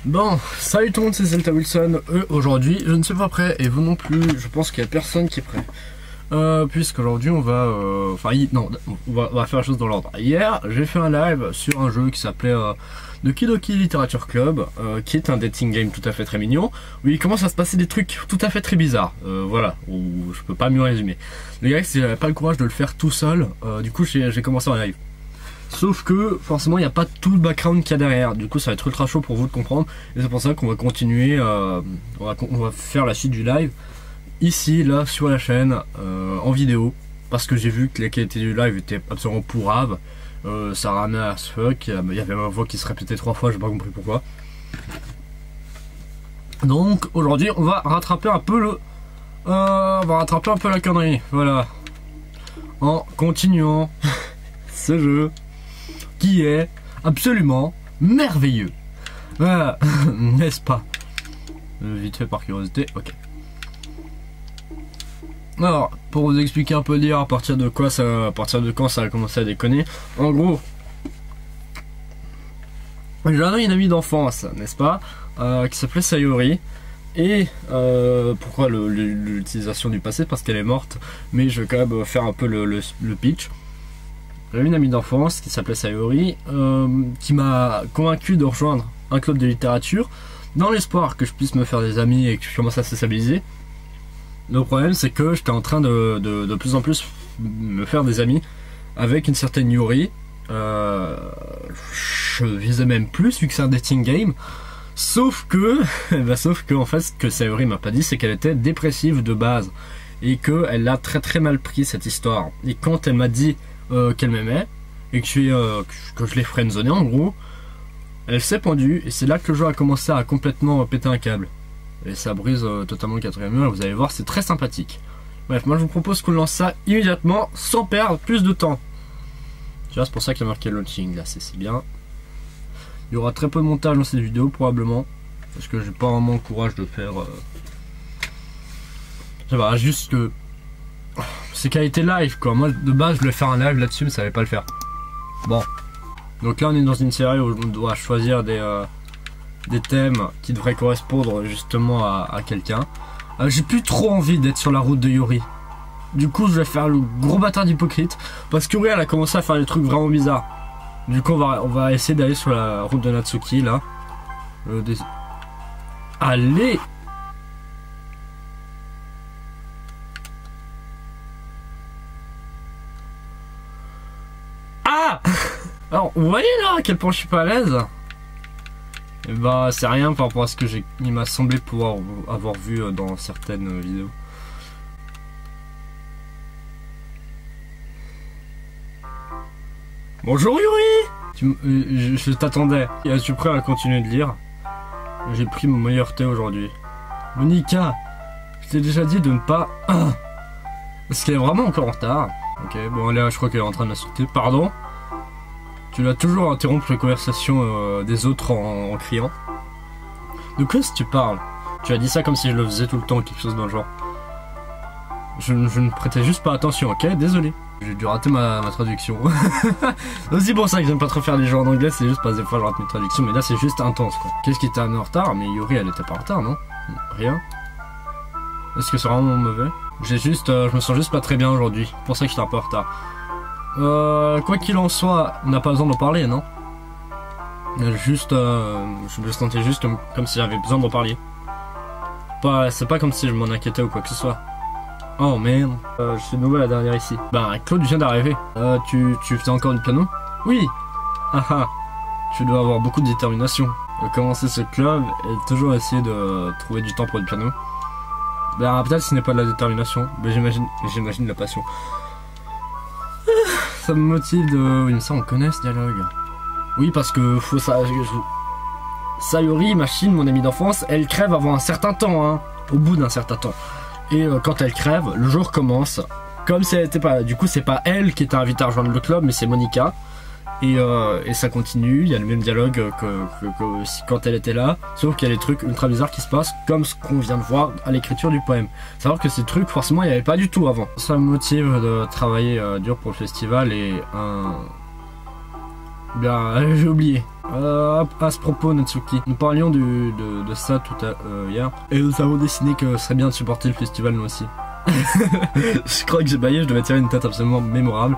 Bon, salut tout le monde, c'est Zelta Wilson. Aujourd'hui, je ne suis pas prêt et vous non plus. Je pense qu'il n'y a personne qui est prêt. Puisqu'aujourd'hui on va, on va faire la chose dans l'ordre. Hier, j'ai fait un live sur un jeu qui s'appelait Doki Doki Literature Club, qui est un dating game tout à fait très mignon, où il commence à se passer des trucs tout à fait très bizarres. Voilà, où je peux pas mieux résumer. Le gars, si j'avais pas le courage de le faire tout seul, du coup j'ai commencé en live. Sauf que forcément il n'y a pas tout le background qu'il y a derrière, du coup ça va être ultra chaud pour vous de comprendre, et c'est pour ça qu'on va continuer, on va faire la suite du live ici, là, sur la chaîne, en vidéo, parce que j'ai vu que la qualité du live était absolument pourrave, ça ramait à ce fuck, il y avait ma voix qui se répétait 3 fois, j'ai pas compris pourquoi. Donc aujourd'hui on va rattraper un peu le... la connerie, voilà, en continuant ce jeu qui est absolument merveilleux. Voilà, n'est-ce pas? Vite fait par curiosité, ok. Alors, pour vous expliquer un peu dire à partir de quand ça a commencé à déconner. En gros, j'avais une amie d'enfance, n'est-ce pas, qui s'appelait Sayori. Et pourquoi l'utilisation du passé? Parce qu'elle est morte, mais je vais quand même faire un peu le pitch. J'avais une amie d'enfance qui s'appelait Sayori, qui m'a convaincu de rejoindre un club de littérature dans l'espoir que je puisse me faire des amis et que je commence à se stabiliser. Le problème, c'est que j'étais en train de plus en plus me faire des amis avec une certaine Yuri. Je visais même plus vu que c'est un dating game. Sauf que en fait, ce que Sayori m'a pas dit, c'est qu'elle était dépressive de base et qu'elle l'a très mal pris cette histoire. Et quand elle m'a dit qu'elle m'aimait et que je l'ai friendzoné en gros, elle s'est pendue et c'est là que le jeu a commencé à complètement péter un câble et ça brise totalement le quatrième mur. Vous allez voir, c'est très sympathique. Bref, moi je vous propose qu'on lance ça immédiatement sans perdre plus de temps. Tu vois, c'est pour ça qu'il y a marqué launching là, c'est bien. Il y aura très peu de montage dans cette vidéo probablement parce que j'ai pas vraiment le courage de faire ça va, juste que c'est qualité live quoi. Moi de base je voulais faire un live là-dessus mais ça allait pas le faire. Bon, donc là on est dans une série où on doit choisir des thèmes qui devraient correspondre justement à quelqu'un. J'ai plus trop envie d'être sur la route de Yuri. Du coup je vais faire le gros bâtard d'hypocrite parce que Yuri elle a commencé à faire des trucs vraiment bizarres. Du coup on va essayer d'aller sur la route de Natsuki là. Allez! Alors, vous voyez là à quel point je suis pas à l'aise? Et bah, c'est rien par rapport à ce que il m'a semblé pouvoir avoir vu dans certaines vidéos. Bonjour Yuri! Je t'attendais. Es-tu prêt à continuer de lire? J'ai pris mon meilleur thé aujourd'hui. Monica, je t'ai déjà dit de ne pas... Est-ce qu'elle est vraiment encore en retard? Ok, bon là, je crois qu'elle est en train de m'insulter. Pardon? Tu dois toujours interrompre les conversations des autres en criant. De quoi est-ce que tu parles? Tu as dit ça comme si je le faisais tout le temps, quelque chose dans le genre. Je ne prêtais juste pas attention, ok? Désolé. J'ai dû rater ma traduction. C'est aussi pour ça que j'aime pas trop faire les jeux en anglais, c'est juste parce que des fois je rate mes traductions, mais là c'est juste intense quoi. Qu'est-ce qui t'a amené en retard? Mais Yuri elle était pas en retard, non? Rien. Est-ce que c'est vraiment mauvais? Je me sens juste pas très bien aujourd'hui, c'est pour ça que j'étais un peu en retard. Quoi qu'il en soit, on n'a pas besoin d'en parler, non? Juste, je me sentais juste comme si j'avais besoin d'en parler. C'est pas comme si je m'en inquiétais ou quoi que ce soit. Oh merde, je suis de nouveau la dernière ici. Bah, Claude vient d'arriver. Tu faisais encore du piano? Oui. Haha, tu dois avoir beaucoup de détermination. Commencer ce club et toujours essayer de trouver du temps pour le piano. Bah, peut-être ce n'est pas de la détermination, mais j'imagine la passion. Ça me motive de... Oui, mais ça on connaît ce dialogue. Oui, parce que faut ça... Sayori, machine, mon amie d'enfance, elle crève avant un certain temps, hein. Au bout d'un certain temps. Et quand elle crève, le jour commence. Comme si elle était pas... Du coup, c'est pas elle qui était invitée à rejoindre le club, mais c'est Monica. Et ça continue, il y a le même dialogue que quand elle était là, sauf qu'il y a des trucs ultra bizarres qui se passent, comme ce qu'on vient de voir à l'écriture du poème. Savoir que ces trucs, forcément, il n'y avait pas du tout avant. Ça me motive de travailler dur pour le festival et bien, j'ai oublié. À ce propos, Natsuki, nous parlions de ça tout à hier, et nous avons décidé que ce serait bien de supporter le festival nous aussi. Je crois que j'ai baillé, je devais tirer une tête absolument mémorable.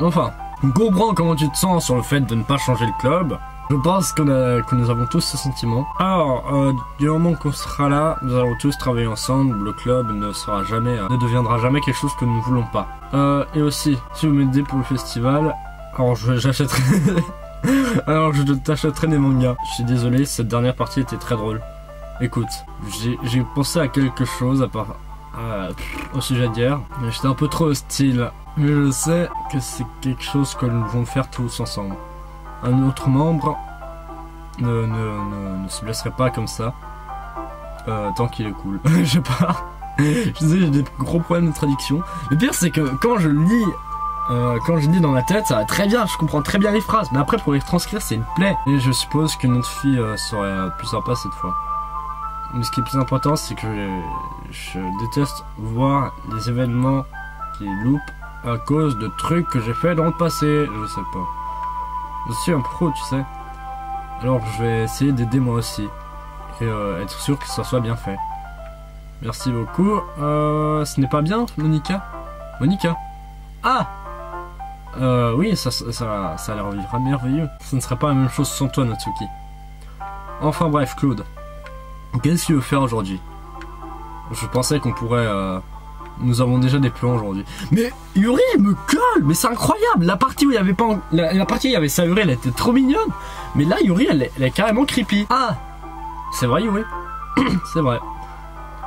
Enfin, on comprend comment tu te sens sur le fait de ne pas changer le club. Je pense que nous avons tous ce sentiment. Alors, du moment qu'on sera là, nous allons tous travailler ensemble. Le club ne deviendra jamais quelque chose que nous ne voulons pas. Et aussi, si vous m'aidez pour le festival, alors j'achèterai... alors je t'achèterai des mangas. Je suis désolé, cette dernière partie était très drôle. Écoute, j'ai pensé à quelque chose à part... au sujet d'hier, mais j'étais un peu trop hostile. Mais je sais que c'est quelque chose que nous devons faire tous ensemble. Un autre membre ne se blesserait pas comme ça, tant qu'il est cool. Je sais pas. Je sais, j'ai des gros problèmes de traduction. Le pire, c'est que quand je lis dans ma tête, ça va très bien, je comprends très bien les phrases, mais après pour les transcrire, c'est une plaie. Et je suppose que notre fille serait plus sympa cette fois. Mais ce qui est plus important, c'est que je déteste voir les événements qui loupent à cause de trucs que j'ai fait dans le passé. Je sais pas. Je suis un pro, tu sais. Alors je vais essayer d'aider moi aussi. Et être sûr que ça soit bien fait. Merci beaucoup. Ce n'est pas bien, Monica? Monica? Ah! Oui, ça a l'air merveilleux. Ce ne serait pas la même chose sans toi, Natsuki. Enfin bref, Claude. Qu'est-ce que tu veux faire aujourd'hui? Je pensais qu'on pourrait... Nous avons déjà des plans aujourd'hui. Mais Yuri, elle me colle. Mais c'est incroyable. La partie où il y avait pas... La partie où il y avait Sayuri, elle était trop mignonne. Mais là, Yuri, elle est carrément creepy. Ah! C'est vrai, Yuri? C'est vrai.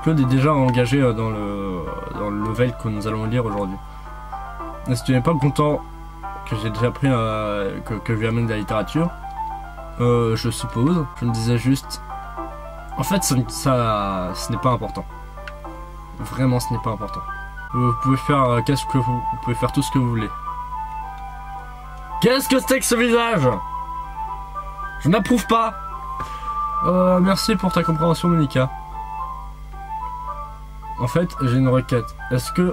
Claude est déjà engagé dans le novel que nous allons lire aujourd'hui. Et si tu n'es pas content que j'ai déjà appris que je lui amène de la littérature, je suppose. Je me disais juste... En fait, ce n'est pas important. Vraiment, ce n'est pas important. Vous pouvez faire vous pouvez faire tout ce que vous voulez. Qu'est-ce que c'est que ce visage? Je n'approuve pas. Merci pour ta compréhension, Monica. En fait, j'ai une requête. Est-ce que...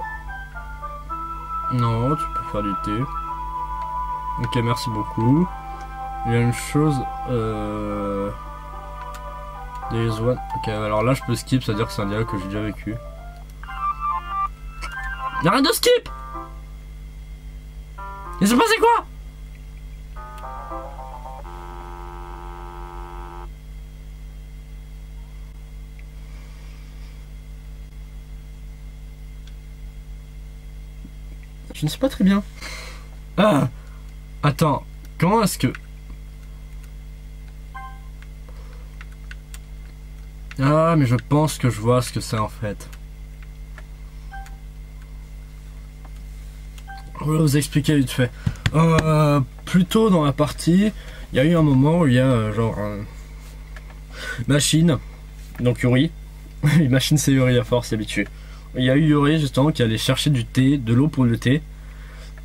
Non, tu peux faire du thé. Ok, merci beaucoup. Il y a une chose... There's one... Ok, alors là je peux skip, c'est-à-dire que c'est un dialogue que j'ai déjà vécu. Y'a rien de skip! Il s'est passé quoi? Je ne sais pas très bien. Ah! Attends, comment est-ce que... Ah, mais je pense que je vois ce que c'est en fait. Je vais vous expliquer vite fait. Plus tôt dans la partie, il y a eu un moment où il y a genre... Machine, donc Yuri. Machine c'est Yuri à force, s'y habituer. Il y a eu Yuri justement qui allait chercher du thé, de l'eau pour le thé.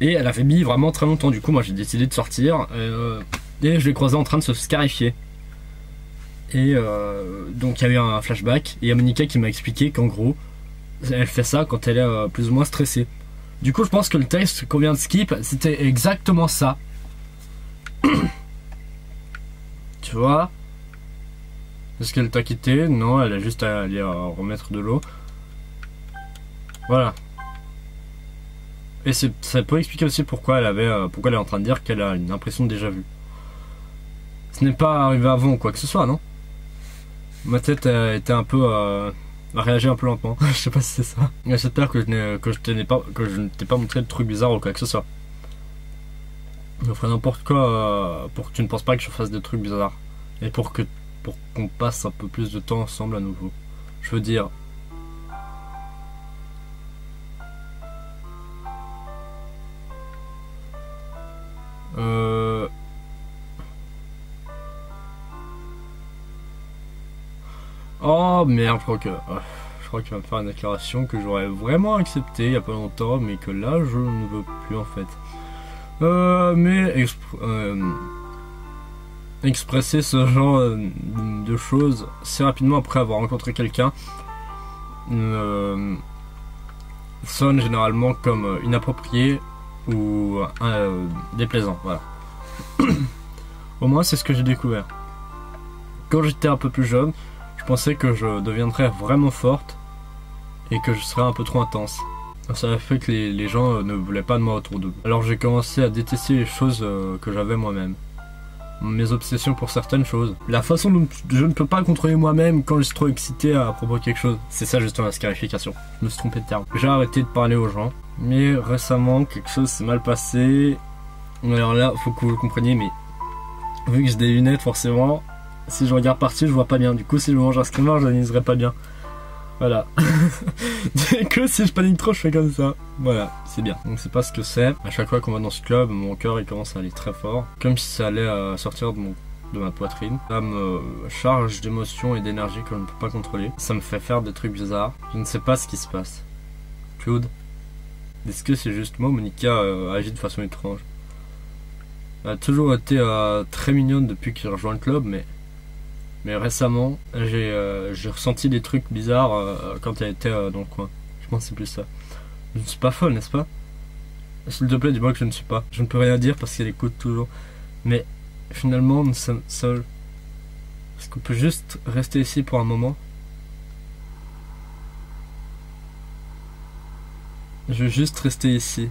Et elle avait mis vraiment très longtemps. Du coup, moi j'ai décidé de sortir. Et je l'ai croisée en train de se scarifier. Et donc il y a eu un flashback. Et il y a Monica qui m'a expliqué qu'en gros, elle fait ça quand elle est plus ou moins stressée. Du coup, je pense que le texte qu'on vient de skip, c'était exactement ça. Tu vois? Est-ce qu'elle t'a quitté? Non, elle a juste à aller remettre de l'eau. Voilà. Et ça peut expliquer aussi pourquoi elle est en train de dire qu'elle a une impression de déjà vu. Ce n'est pas arrivé avant ou quoi que ce soit, non? Ma tête était un peu... a réagi un peu lentement. Je sais pas si c'est ça. J'espère que je ne t'ai pas montré de trucs bizarres ou quoi que ce soit. Je ferai n'importe quoi pour que tu ne penses pas que je fasse des trucs bizarres. Et pour qu'on passe un peu plus de temps ensemble à nouveau. Je veux dire... Oh merde, je crois qu'il va me faire une déclaration que j'aurais vraiment acceptée il y a pas longtemps, mais que là je ne veux plus en fait. Expresser ce genre de choses si rapidement après avoir rencontré quelqu'un sonne généralement comme inapproprié ou déplaisant, voilà. Au moins c'est ce que j'ai découvert. Quand j'étais un peu plus jeune, je pensais que je deviendrais vraiment forte et que je serais un peu trop intense. Ça a fait que les gens ne voulaient pas de moi autour d'eux. Alors j'ai commencé à détester les choses que j'avais moi-même. Mes obsessions pour certaines choses. La façon dont je ne peux pas contrôler moi-même quand je suis trop excité à propos de quelque chose. C'est ça justement la scarification. Je me suis trompé de terme. J'ai arrêté de parler aux gens. Mais récemment, quelque chose s'est mal passé. Alors là, faut que vous compreniez, mais vu que j'ai des lunettes, forcément, si je regarde par-dessus, je vois pas bien. Du coup, si je mange un screamer, je n'analyserai pas bien. Voilà. Du coup, si je panique trop, je fais comme ça. Voilà, c'est bien. Donc, c'est pas ce que c'est. À chaque fois qu'on va dans ce club, mon cœur il commence à aller très fort. Comme si ça allait sortir de ma poitrine. Ça me charge d'émotions et d'énergie que je ne peux pas contrôler. Ça me fait faire des trucs bizarres. Je ne sais pas ce qui se passe. Claude, est-ce que c'est juste moi, Monica agit de façon étrange? Elle a toujours été très mignonne depuis qu'il rejoint le club, mais récemment, j'ai ressenti des trucs bizarres quand elle était dans le coin. Je pense que c'est plus ça. Je ne suis pas folle, n'est-ce pas? S'il te plaît, dis-moi que je ne suis pas. Je ne peux rien dire parce qu'elle écoute toujours. Mais finalement, nous sommes seuls. Est-ce qu'on peut juste rester ici pour un moment? Je veux juste rester ici.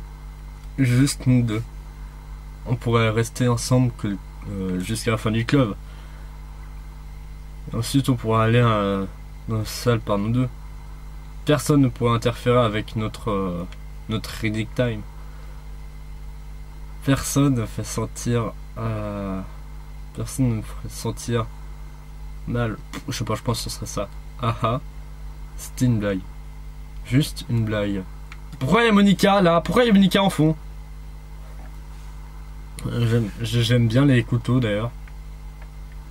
Juste nous deux. On pourrait rester ensemble jusqu'à la fin du club. Ensuite, on pourra aller dans la salle par nous deux. Personne ne pourra interférer avec notre reading time. Personne ne fait sentir... personne ne me ferait sentir mal. Je sais pas, je pense que ce serait ça. Ah ah. C'était une blague. Juste une blague. Pourquoi il y a Monica là? Pourquoi il y a Monica en fond? J'aime bien les couteaux d'ailleurs.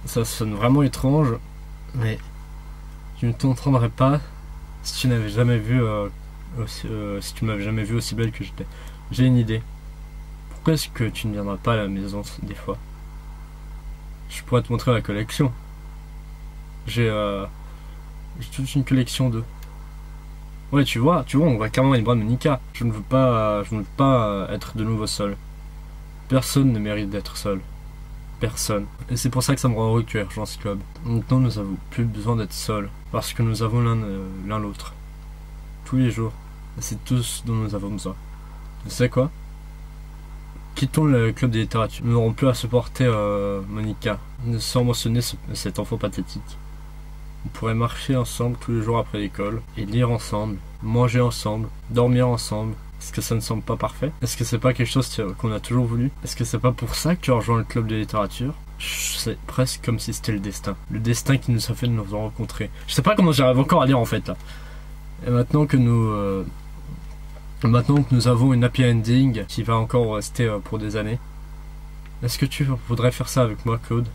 Ça sonne vraiment étrange, mais tu ne t'entendrais pas si tu n'avais jamais vu si tu m'avais jamais vu aussi belle que j'étais. J'ai une idée. Pourquoi est-ce que tu ne viendras pas à la maison des fois? Je pourrais te montrer la collection. J'ai toute une collection d'eux. Ouais, tu vois, on voit carrément les bras de Monica. Je ne veux pas être de nouveau seul. Personne ne mérite d'être seul. Personne. Et c'est pour ça que ça me rend heureux que tu rejoins ce club. Maintenant, nous avons plus besoin d'être seuls. Parce que nous avons l'un l'autre. Tous les jours. Et c'est tout ce dont nous avons besoin. Tu sais quoi? Quittons le club de littérature. Nous n'aurons plus à supporter Monica. Sans mentionner cet enfant pathétique. On pourrait marcher ensemble tous les jours après l'école. Et lire ensemble. Manger ensemble. Dormir ensemble. Est-ce que ça ne semble pas parfait? Est-ce que c'est pas quelque chose qu'on a toujours voulu? Est-ce que c'est pas pour ça que tu as rejoint le club de littérature? C'est presque comme si c'était le destin. Le destin qui nous a fait nous rencontrer. Je sais pas comment j'arrive encore à lire en fait là. Et maintenant que nous avons une happy ending qui va encore rester pour des années, est-ce que tu voudrais faire ça avec moi, Claude?